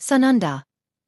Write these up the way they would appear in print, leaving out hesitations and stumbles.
Sananda.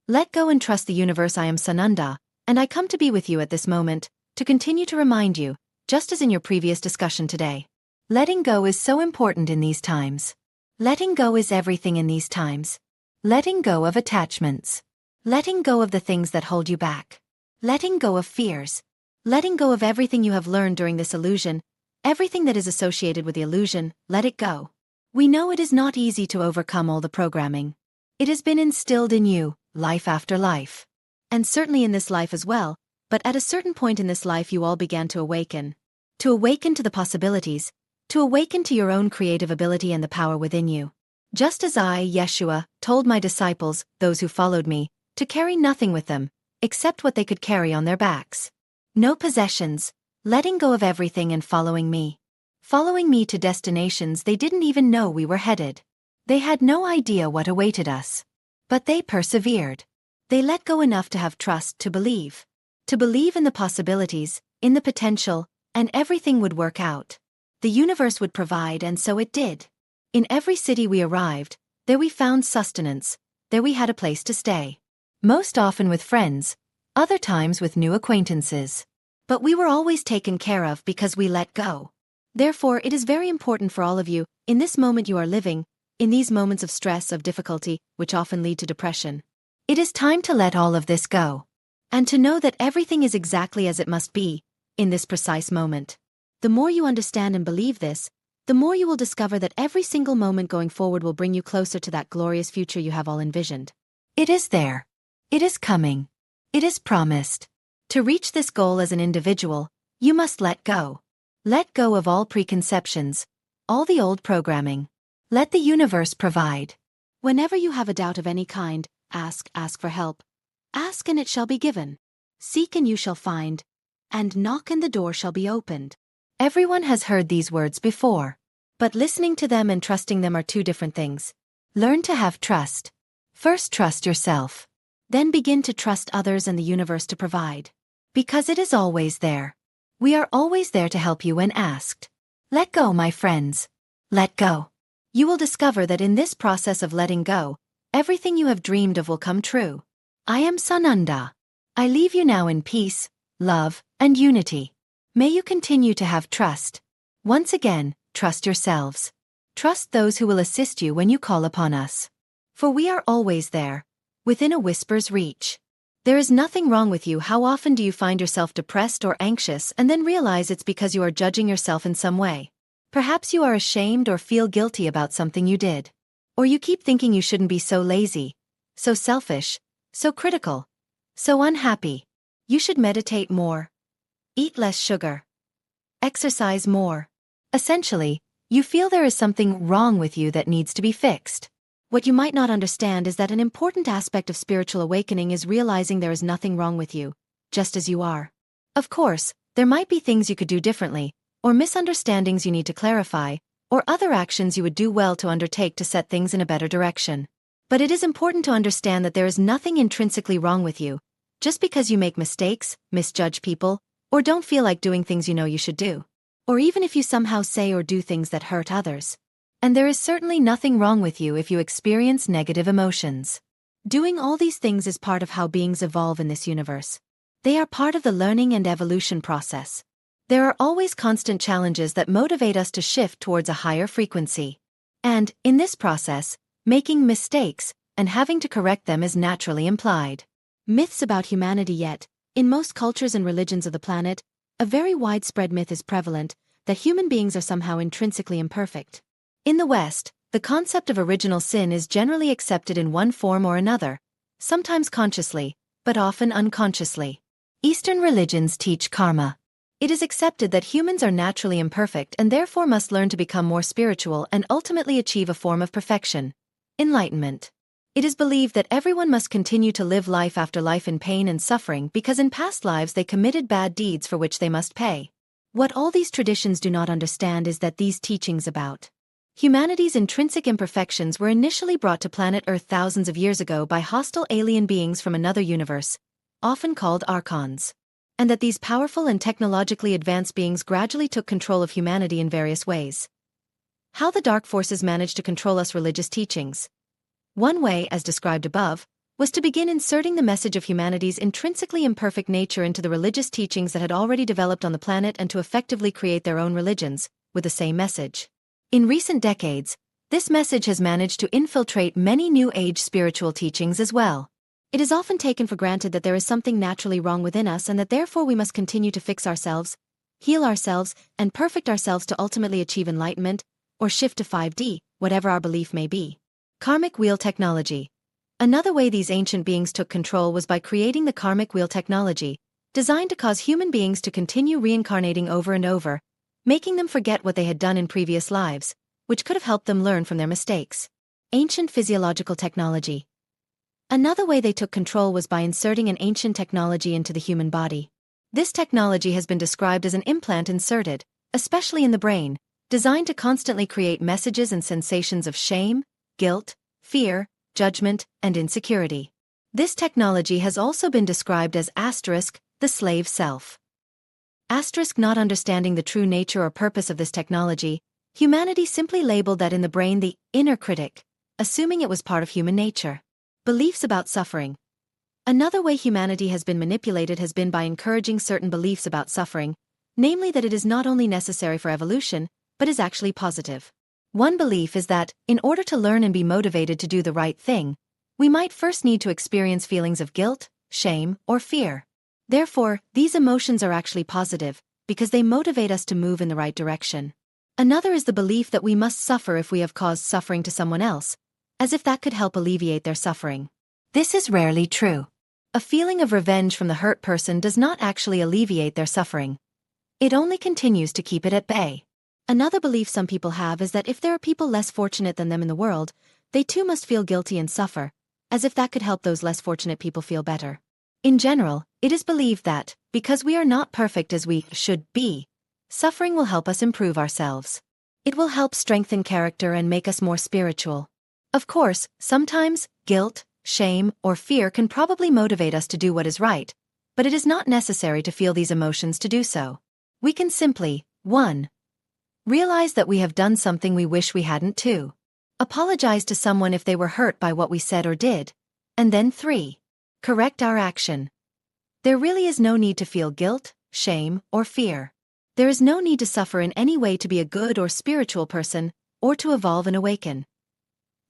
Let go and trust the universe. I am Sananda, and I come to be with you at this moment, to continue to remind you, just as in your previous discussion today. Letting go is so important in these times. Letting go is everything in these times. Letting go of attachments. Letting go of the things that hold you back. Letting go of fears. Letting go of everything you have learned during this illusion, everything that is associated with the illusion, let it go. We know it is not easy to overcome all the programming. It has been instilled in you, life after life. And certainly in this life as well, but at a certain point in this life you all began to awaken. To awaken to the possibilities, to awaken to your own creative ability and the power within you. Just as I, Yeshua, told my disciples, those who followed me, to carry nothing with them, except what they could carry on their backs. No possessions, letting go of everything and following me. Following me to destinations they didn't even know we were headed. They had no idea what awaited us. But they persevered. They let go enough to have trust, to believe. To believe in the possibilities, in the potential, and everything would work out. The universe would provide, and so it did. In every city we arrived, there we found sustenance, there we had a place to stay. Most often with friends, other times with new acquaintances. But we were always taken care of because we let go. Therefore, it is very important for all of you, in this moment you are living, in these moments of stress, of difficulty, which often lead to depression. It is time to let all of this go. And to know that everything is exactly as it must be, in this precise moment. The more you understand and believe this, the more you will discover that every single moment going forward will bring you closer to that glorious future you have all envisioned. It is there. It is coming. It is promised. To reach this goal as an individual, you must let go. Let go of all preconceptions, all the old programming. Let the universe provide. Whenever you have a doubt of any kind, ask for help. Ask and it shall be given. Seek and you shall find. And knock and the door shall be opened. Everyone has heard these words before. But listening to them and trusting them are two different things. Learn to have trust. First trust yourself. Then begin to trust others and the universe to provide. Because it is always there. We are always there to help you when asked. Let go, my friends. Let go. You will discover that in this process of letting go, everything you have dreamed of will come true. I am Sananda. I leave you now in peace, love, and unity. May you continue to have trust. Once again, trust yourselves. Trust those who will assist you when you call upon us. For we are always there, within a whisper's reach. There is nothing wrong with you. How often do you find yourself depressed or anxious and then realize it's because you are judging yourself in some way? Perhaps you are ashamed or feel guilty about something you did. Or you keep thinking you shouldn't be so lazy, so selfish, so critical, so unhappy. You should meditate more. Eat less sugar. Exercise more. Essentially, you feel there is something wrong with you that needs to be fixed. What you might not understand is that an important aspect of spiritual awakening is realizing there is nothing wrong with you, just as you are. Of course, there might be things you could do differently, or misunderstandings you need to clarify, or other actions you would do well to undertake to set things in a better direction. But it is important to understand that there is nothing intrinsically wrong with you, just because you make mistakes, misjudge people, or don't feel like doing things you know you should do. Or even if you somehow say or do things that hurt others. And there is certainly nothing wrong with you if you experience negative emotions. Doing all these things is part of how beings evolve in this universe. They are part of the learning and evolution process. There are always constant challenges that motivate us to shift towards a higher frequency. And, in this process, making mistakes and having to correct them is naturally implied. Myths about humanity. Yet, in most cultures and religions of the planet, a very widespread myth is prevalent that human beings are somehow intrinsically imperfect. In the West, the concept of original sin is generally accepted in one form or another, sometimes consciously, but often unconsciously. Eastern religions teach karma. It is accepted that humans are naturally imperfect and therefore must learn to become more spiritual and ultimately achieve a form of perfection, enlightenment. It is believed that everyone must continue to live life after life in pain and suffering because in past lives they committed bad deeds for which they must pay. What all these traditions do not understand is that these teachings about humanity's intrinsic imperfections were initially brought to planet Earth thousands of years ago by hostile alien beings from another universe, often called archons. And that these powerful and technologically advanced beings gradually took control of humanity in various ways. How the dark forces managed to control us religious teachings. One way, as described above, was to begin inserting the message of humanity's intrinsically imperfect nature into the religious teachings that had already developed on the planet and to effectively create their own religions, with the same message. In recent decades, this message has managed to infiltrate many New Age spiritual teachings as well. It is often taken for granted that there is something naturally wrong within us and that therefore we must continue to fix ourselves, heal ourselves, and perfect ourselves to ultimately achieve enlightenment, or shift to 5D, whatever our belief may be. Karmic wheel technology. Another way these ancient beings took control was by creating the karmic wheel technology, designed to cause human beings to continue reincarnating over and over, making them forget what they had done in previous lives, which could have helped them learn from their mistakes. Ancient physiological technology. Another way they took control was by inserting an ancient technology into the human body. This technology has been described as an implant inserted, especially in the brain, designed to constantly create messages and sensations of shame, guilt, fear, judgment, and insecurity. This technology has also been described as the slave self. Not understanding the true nature or purpose of this technology, humanity simply labeled that in the brain the inner critic, assuming it was part of human nature. Beliefs about suffering. Another way humanity has been manipulated has been by encouraging certain beliefs about suffering, namely that it is not only necessary for evolution, but is actually positive. One belief is that, in order to learn and be motivated to do the right thing, we might first need to experience feelings of guilt, shame, or fear. Therefore, these emotions are actually positive, because they motivate us to move in the right direction. Another is the belief that we must suffer if we have caused suffering to someone else, as if that could help alleviate their suffering. This is rarely true. A feeling of revenge from the hurt person does not actually alleviate their suffering. It only continues to keep it at bay. Another belief some people have is that if there are people less fortunate than them in the world, they too must feel guilty and suffer, as if that could help those less fortunate people feel better. In general, it is believed that, because we are not perfect as we should be, suffering will help us improve ourselves. It will help strengthen character and make us more spiritual. Of course, sometimes, guilt, shame, or fear can probably motivate us to do what is right, but it is not necessary to feel these emotions to do so. We can simply, 1. Realize that we have done something we wish we hadn't. 2. Apologize to someone if they were hurt by what we said or did. And then 3. Correct our action. There really is no need to feel guilt, shame, or fear. There is no need to suffer in any way to be a good or spiritual person, or to evolve and awaken.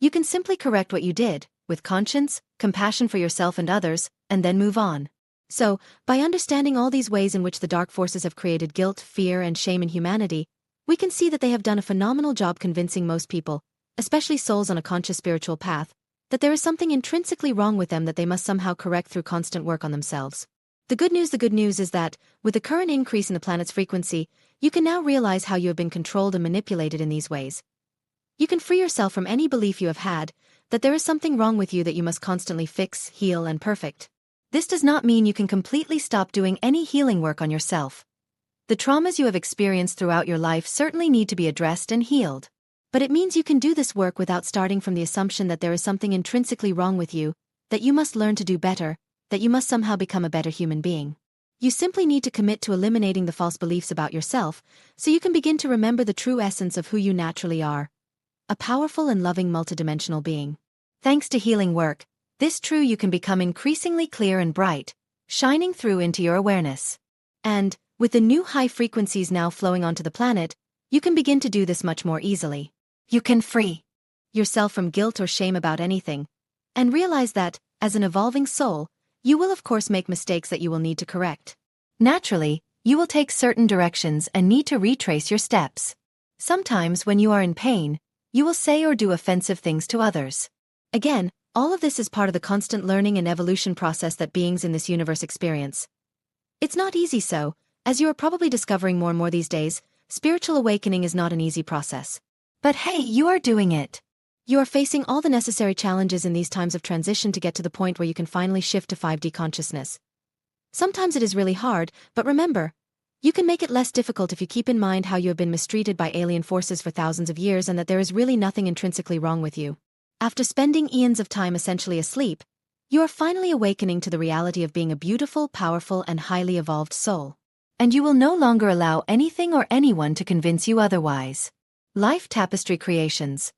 You can simply correct what you did, with conscience, compassion for yourself and others, and then move on. So, by understanding all these ways in which the dark forces have created guilt, fear, and shame in humanity, we can see that they have done a phenomenal job convincing most people, especially souls on a conscious spiritual path, that there is something intrinsically wrong with them that they must somehow correct through constant work on themselves. The good news is that, with the current increase in the planet's frequency, you can now realize how you have been controlled and manipulated in these ways. You can free yourself from any belief you have had, that there is something wrong with you that you must constantly fix, heal, and perfect. This does not mean you can completely stop doing any healing work on yourself. The traumas you have experienced throughout your life certainly need to be addressed and healed. But it means you can do this work without starting from the assumption that there is something intrinsically wrong with you, that you must learn to do better, that you must somehow become a better human being. You simply need to commit to eliminating the false beliefs about yourself, so you can begin to remember the true essence of who you naturally are. A powerful and loving multidimensional being. Thanks to healing work, this true you can become increasingly clear and bright, shining through into your awareness. And, with the new high frequencies now flowing onto the planet, you can begin to do this much more easily. You can free yourself from guilt or shame about anything, and realize that, as an evolving soul, you will of course make mistakes that you will need to correct. Naturally, you will take certain directions and need to retrace your steps. Sometimes when you are in pain, you will say or do offensive things to others. Again, all of this is part of the constant learning and evolution process that beings in this universe experience. It's not easy so, as you are probably discovering more and more these days, spiritual awakening is not an easy process. But hey, you are doing it. You are facing all the necessary challenges in these times of transition to get to the point where you can finally shift to 5D consciousness. Sometimes it is really hard, but remember, you can make it less difficult if you keep in mind how you have been mistreated by alien forces for thousands of years and that there is really nothing intrinsically wrong with you. After spending eons of time essentially asleep, you are finally awakening to the reality of being a beautiful, powerful, and highly evolved soul. And you will no longer allow anything or anyone to convince you otherwise. Life Tapestry Creations.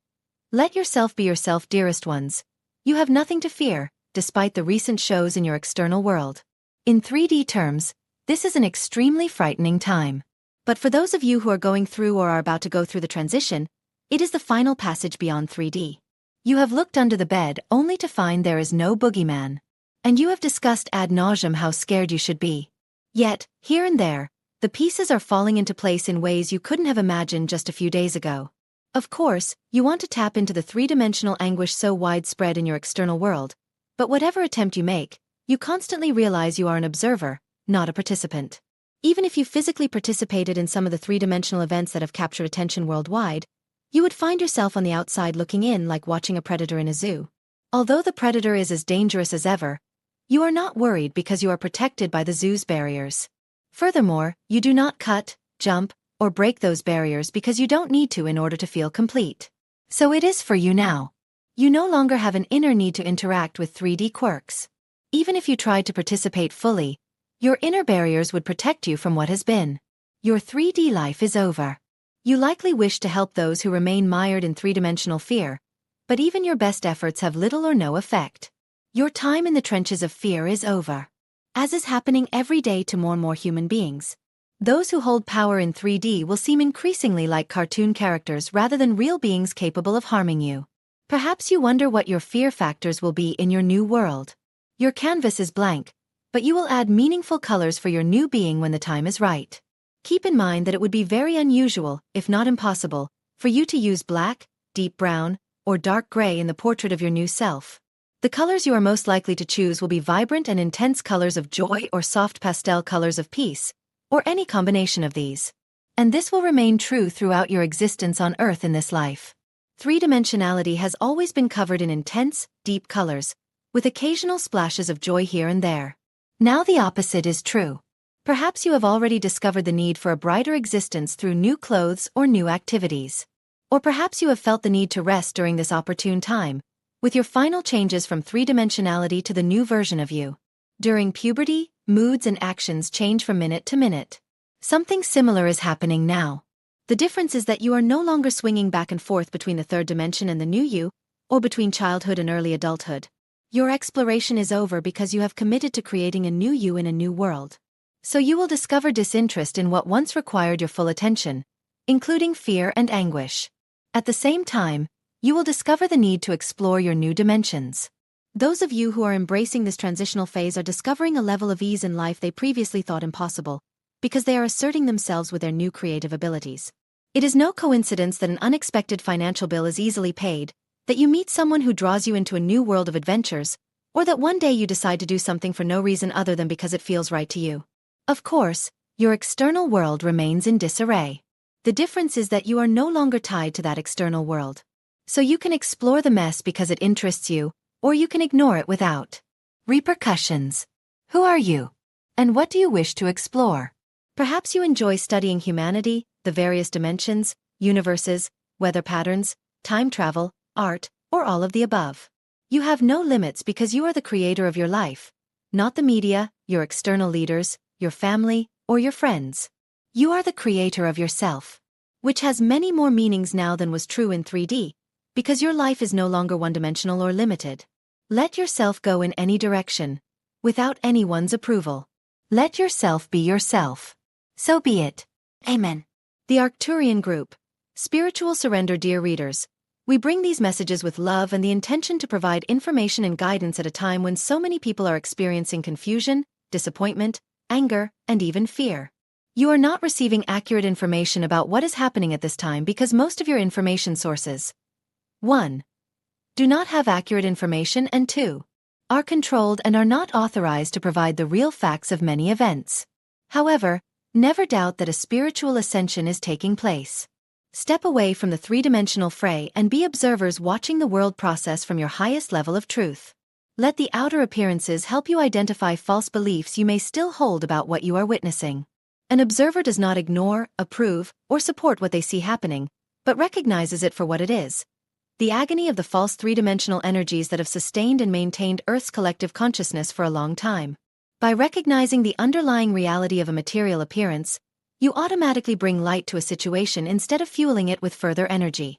Let yourself be yourself, dearest ones. You have nothing to fear, despite the recent shows in your external world. In 3D terms, this is an extremely frightening time. But for those of you who are going through or are about to go through the transition, it is the final passage beyond 3D. You have looked under the bed only to find there is no boogeyman. And you have discussed ad nauseum how scared you should be. Yet, here and there, the pieces are falling into place in ways you couldn't have imagined just a few days ago. Of course, you want to tap into the three-dimensional anguish so widespread in your external world, but whatever attempt you make, you constantly realize you are an observer, not a participant. Even if you physically participated in some of the three-dimensional events that have captured attention worldwide, you would find yourself on the outside looking in like watching a predator in a zoo. Although the predator is as dangerous as ever, you are not worried because you are protected by the zoo's barriers. Furthermore, you do not cut, jump, or break those barriers because you don't need to in order to feel complete. So it is for you now. You no longer have an inner need to interact with 3D quirks. Even if you tried to participate fully, your inner barriers would protect you from what has been. Your 3D life is over. You likely wish to help those who remain mired in three-dimensional fear, but even your best efforts have little or no effect. Your time in the trenches of fear is over. As is happening every day to more and more human beings, those who hold power in 3D will seem increasingly like cartoon characters rather than real beings capable of harming you. Perhaps you wonder what your fear factors will be in your new world. Your canvas is blank, but you will add meaningful colors for your new being when the time is right. Keep in mind that it would be very unusual, if not impossible, for you to use black, deep brown, or dark gray in the portrait of your new self. The colors you are most likely to choose will be vibrant and intense colors of joy or soft pastel colors of peace, or any combination of these. And this will remain true throughout your existence on Earth in this life. Three-dimensionality has always been covered in intense, deep colors, with occasional splashes of joy here and there. Now the opposite is true. Perhaps you have already discovered the need for a brighter existence through new clothes or new activities. Or perhaps you have felt the need to rest during this opportune time, with your final changes from three-dimensionality to the new version of you. During puberty, moods and actions change from minute to minute. Something similar is happening now. The difference is that you are no longer swinging back and forth between the third dimension and the new you, or between childhood and early adulthood. Your exploration is over because you have committed to creating a new you in a new world. So you will discover disinterest in what once required your full attention, including fear and anguish. At the same time, you will discover the need to explore your new dimensions. Those of you who are embracing this transitional phase are discovering a level of ease in life they previously thought impossible, because they are asserting themselves with their new creative abilities. It is no coincidence that an unexpected financial bill is easily paid, that you meet someone who draws you into a new world of adventures, or that one day you decide to do something for no reason other than because it feels right to you. Of course, your external world remains in disarray. The difference is that you are no longer tied to that external world. So you can explore the mess because it interests you, or you can ignore it without repercussions. Who are you? And what do you wish to explore? Perhaps you enjoy studying humanity, the various dimensions, universes, weather patterns, time travel, art, or all of the above. You have no limits because you are the creator of your life, not the media, your external leaders, your family, or your friends. You are the creator of yourself, which has many more meanings now than was true in 3D, because your life is no longer one-dimensional or limited. Let yourself go in any direction, without anyone's approval. Let yourself be yourself. So be it. Amen. The Arcturian Group. Spiritual surrender. Dear readers, we bring these messages with love and the intention to provide information and guidance at a time when so many people are experiencing confusion, disappointment, anger, and even fear. You are not receiving accurate information about what is happening at this time because most of your information sources 1. Do not have accurate information, and 2. Are controlled and are not authorized to provide the real facts of many events. However, never doubt that a spiritual ascension is taking place. Step away from the three-dimensional fray and be observers watching the world process from your highest level of truth. Let the outer appearances help you identify false beliefs you may still hold about what you are witnessing. An observer does not ignore, approve, or support what they see happening, but recognizes it for what it is. The agony of the false three-dimensional energies that have sustained and maintained Earth's collective consciousness for a long time. By recognizing the underlying reality of a material appearance, you automatically bring light to a situation instead of fueling it with further energy.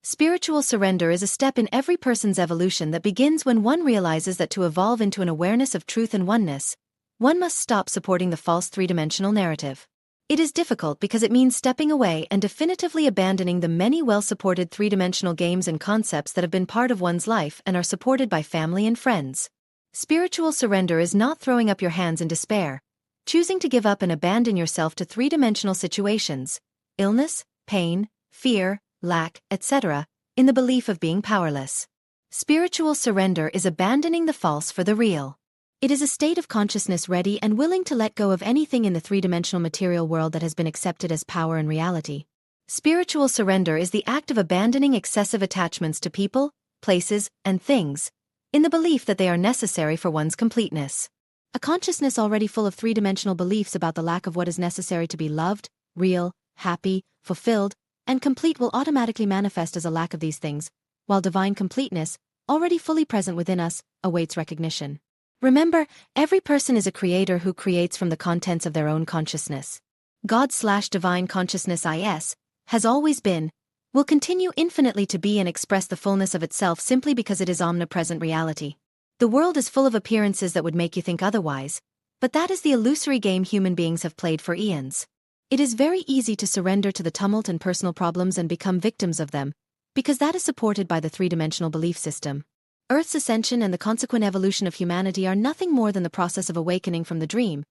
Spiritual surrender is a step in every person's evolution that begins when one realizes that to evolve into an awareness of truth and oneness, one must stop supporting the false three-dimensional narrative. It is difficult because it means stepping away and definitively abandoning the many well-supported three-dimensional games and concepts that have been part of one's life and are supported by family and friends. Spiritual surrender is not throwing up your hands in despair, choosing to give up and abandon yourself to three-dimensional situations, illness, pain, fear, lack, etc., in the belief of being powerless. Spiritual surrender is abandoning the false for the real. It is a state of consciousness ready and willing to let go of anything in the three-dimensional material world that has been accepted as power and reality. Spiritual surrender is the act of abandoning excessive attachments to people, places, and things, in the belief that they are necessary for one's completeness. A consciousness already full of three-dimensional beliefs about the lack of what is necessary to be loved, real, happy, fulfilled, and complete will automatically manifest as a lack of these things, while divine completeness, already fully present within us, awaits recognition. Remember, every person is a creator who creates from the contents of their own consciousness. God/divine consciousness has always been, will continue infinitely to be and express the fullness of itself simply because it is omnipresent reality. The world is full of appearances that would make you think otherwise, but that is the illusory game human beings have played for eons. It is very easy to surrender to the tumult and personal problems and become victims of them, because that is supported by the three-dimensional belief system. Earth's ascension and the consequent evolution of humanity are nothing more than the process of awakening from the dream,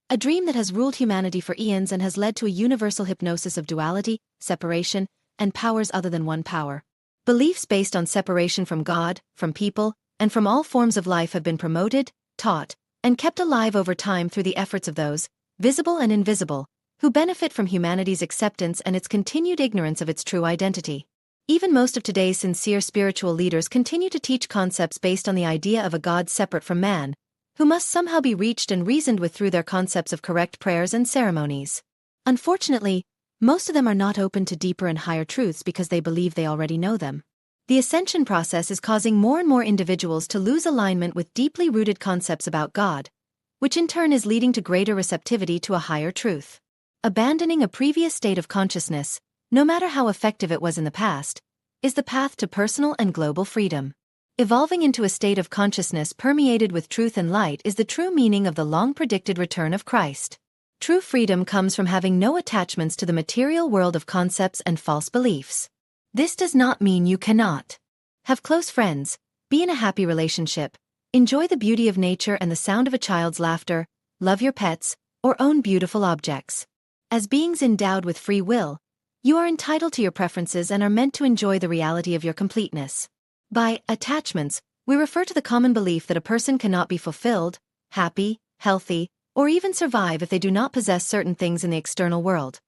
a dream that has ruled humanity for eons and has led to a universal hypnosis of duality, separation, and powers other than one power. Beliefs based on separation from God, from people, and from all forms of life have been promoted, taught, and kept alive over time through the efforts of those, visible and invisible, who benefit from humanity's acceptance and its continued ignorance of its true identity. Even most of today's sincere spiritual leaders continue to teach concepts based on the idea of a God separate from man, who must somehow be reached and reasoned with through their concepts of correct prayers and ceremonies. Unfortunately, most of them are not open to deeper and higher truths because they believe they already know them. The ascension process is causing more and more individuals to lose alignment with deeply rooted concepts about God, which in turn is leading to greater receptivity to a higher truth. Abandoning a previous state of consciousness, no matter how effective it was in the past, is the path to personal and global freedom. Evolving into a state of consciousness permeated with truth and light is the true meaning of the long-predicted return of Christ. True freedom comes from having no attachments to the material world of concepts and false beliefs. This does not mean you cannot have close friends, be in a happy relationship, enjoy the beauty of nature and the sound of a child's laughter, love your pets, or own beautiful objects. As beings endowed with free will, you are entitled to your preferences and are meant to enjoy the reality of your completeness. By attachments, we refer to the common belief that a person cannot be fulfilled, happy, healthy, or even survive if they do not possess certain things in the external world.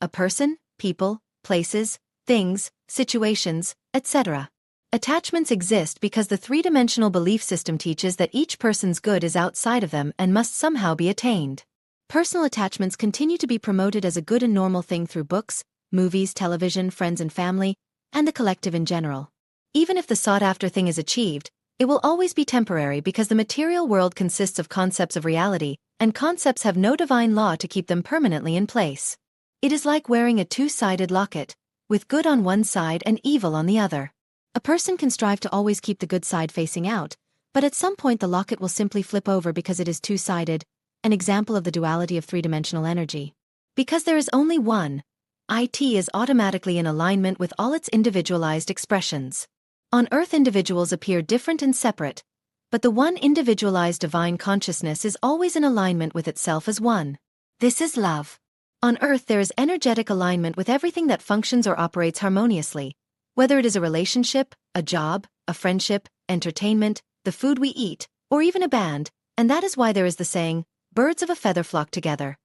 A person, people, places, things, situations, etc. Attachments exist because the three-dimensional belief system teaches that each person's good is outside of them and must somehow be attained. Personal attachments continue to be promoted as a good and normal thing through books, movies, television, friends and family, and the collective in general. Even if the sought-after thing is achieved, it will always be temporary because the material world consists of concepts of reality, and concepts have no divine law to keep them permanently in place. It is like wearing a two-sided locket, with good on one side and evil on the other. A person can strive to always keep the good side facing out, but at some point the locket will simply flip over because it is two-sided, an example of the duality of three-dimensional energy. Because there is only one, it is automatically in alignment with all its individualized expressions. On Earth, individuals appear different and separate, but the one individualized divine consciousness is always in alignment with itself as one. This is love. On Earth, there is energetic alignment with everything that functions or operates harmoniously, whether it is a relationship, a job, a friendship, entertainment, the food we eat, or even a band, and that is why there is the saying, birds of a feather flock together.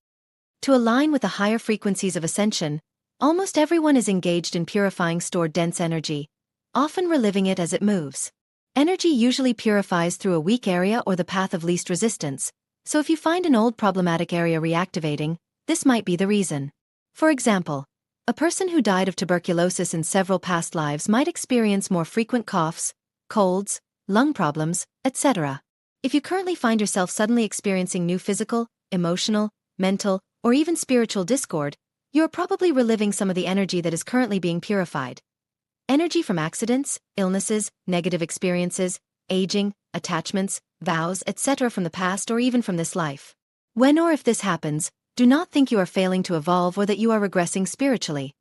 To align with the higher frequencies of ascension, almost everyone is engaged in purifying stored dense energy, often reliving it as it moves. Energy usually purifies through a weak area or the path of least resistance, so if you find an old problematic area reactivating, this might be the reason. For example, a person who died of tuberculosis in several past lives might experience more frequent coughs, colds, lung problems, etc. If you currently find yourself suddenly experiencing new physical, emotional, mental, or even spiritual discord, you are probably reliving some of the energy that is currently being purified. Energy from accidents, illnesses, negative experiences, aging, attachments, vows, etc. from the past or even from this life. When or if this happens, do not think you are failing to evolve or that you are regressing spiritually.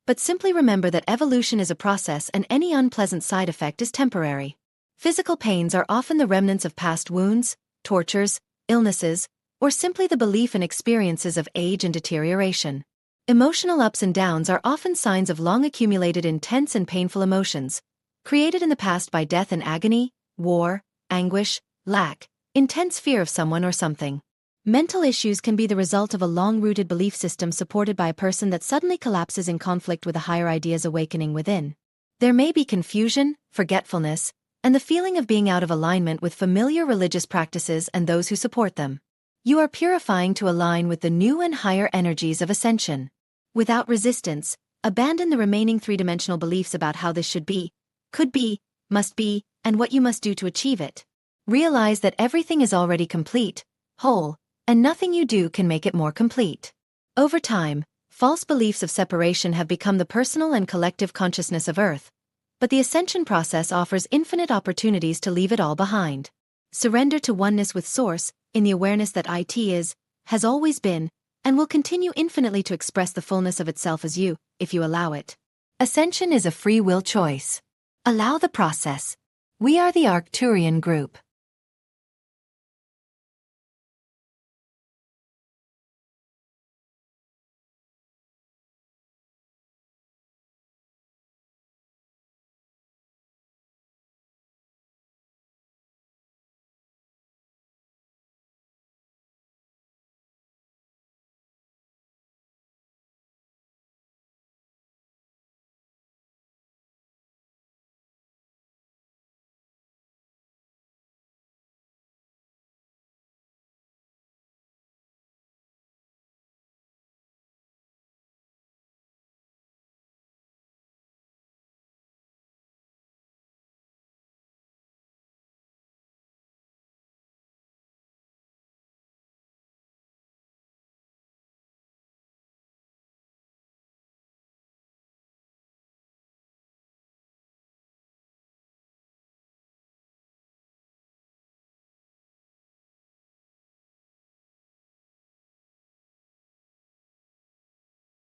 But simply remember that evolution is a process and any unpleasant side effect is temporary. Physical pains are often the remnants of past wounds, tortures, illnesses, or simply the belief and experiences of age and deterioration. Emotional ups and downs are often signs of long-accumulated intense and painful emotions, created in the past by death and agony, war, anguish, lack, intense fear of someone or something. Mental issues can be the result of a long-rooted belief system supported by a person that suddenly collapses in conflict with the higher ideas awakening within. There may be confusion, forgetfulness, and the feeling of being out of alignment with familiar religious practices and those who support them. You are purifying to align with the new and higher energies of ascension. Without resistance, abandon the remaining three-dimensional beliefs about how this should be, could be, must be, and what you must do to achieve it. Realize that everything is already complete, whole, and nothing you do can make it more complete. Over time, false beliefs of separation have become the personal and collective consciousness of Earth, but the ascension process offers infinite opportunities to leave it all behind. Surrender to oneness with Source, in the awareness that it is, has always been, and will continue infinitely to express the fullness of itself as you, if you allow it. Ascension is a free will choice. Allow the process. We are the Arcturian group.